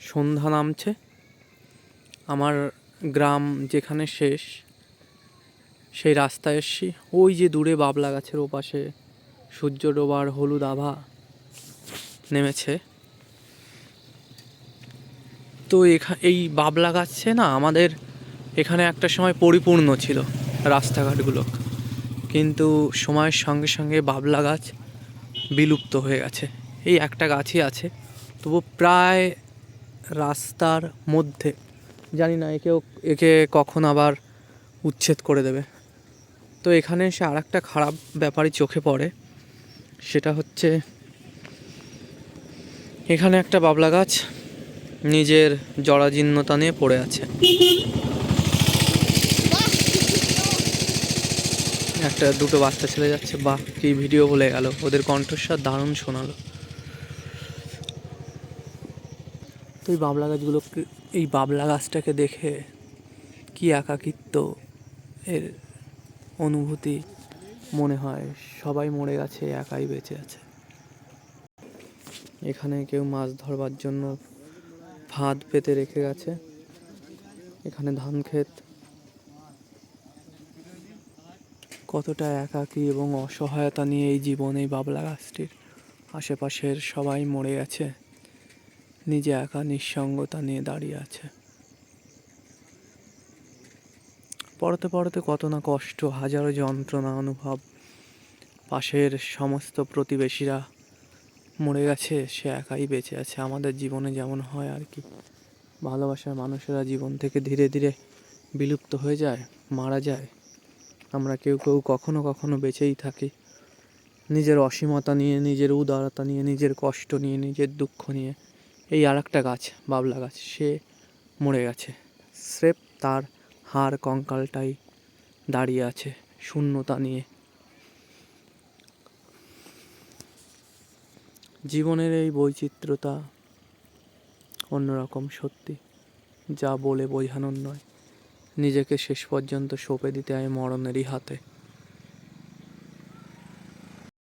সন্ধ্যা নামছে। আমার গ্রাম যেখানে শেষ সেই রাস্তায় এসছি। ওই যে দূরে বাবলা গাছের ওপাশে সূর্য ডোবার হলুদ আভা নেমেছে। তো এই বাবলা গাছে না আমাদের এখানে একটা সময় পরিপূর্ণ ছিল রাস্তাঘাটগুলো, কিন্তু সময়ের সঙ্গে সঙ্গে বাবলা গাছ বিলুপ্ত হয়ে গেছে। এই একটা গাছই আছে, তবু প্রায় রাস্তার মধ্যে। জানি না একে কখন আবার উচ্ছেদ করে দেবে। তো এখানে এসে আর একটা খারাপ ব্যাপারই চোখে পড়ে, সেটা হচ্ছে এখানে একটা বাবলা গাছ নিজের জরাজীর্ণতা নিয়ে পড়ে আছে। একটা দুটো বাচ্চা ছেলে যাচ্ছে, বাহ কি ভিডিও বলে গেল, ওদের কণ্ঠস্বর দারুণ শোনালো। তো এই বাবলা গাছগুলোকে, এই বাবলা গাছটাকে দেখে কি একাকিত্ব এর অনুভূতি মনে হয়। সবাই মরে গেছে, একাই বেঁচে আছে। এখানে কেউ মাছ ধরবার জন্য ফাঁদ পেতে রেখে গেছে। এখানে ধান ক্ষেত। কতটা একাকী এবং অসহায়তা নিয়ে এই জীবন এই বাবলা গাছটির। আশেপাশের সবাই মরে গেছে, নিজে একা নিঃসঙ্গতা নিয়ে দাঁড়িয়ে আছে। পড়তে পড়তে কত না কষ্ট, হাজারো যন্ত্রণা অনুভব। পাশের সমস্ত প্রতিবেশীরা মরে গেছে, সে একাই বেঁচে আছে। আমাদের জীবনে যেমন হয় আর কি, ভালোবাসার মানুষেরা জীবন থেকে ধীরে ধীরে বিলুপ্ত হয়ে যায়, মারা যায়। আমরা কেউ কেউ কখনো কখনো বেঁচেই থাকি, নিজের অসীমতা নিয়ে, নিজের উদারতা নিয়ে, নিজের কষ্ট নিয়ে, নিজের দুঃখ নিয়ে। এই আর একটা গাছ, বাবলা গাছ, সে মরে গেছে। স্রেফ তার হাড় কঙ্কালটাই দাঁড়িয়ে আছে শূন্যতা নিয়ে। জীবনের এই বৈচিত্র্যতা অন্যরকম সত্যি, যা বলে বোঝানোর নয়। নিজেকে শেষ পর্যন্ত সঁপে দিতে হয় মরণেরই হাতে।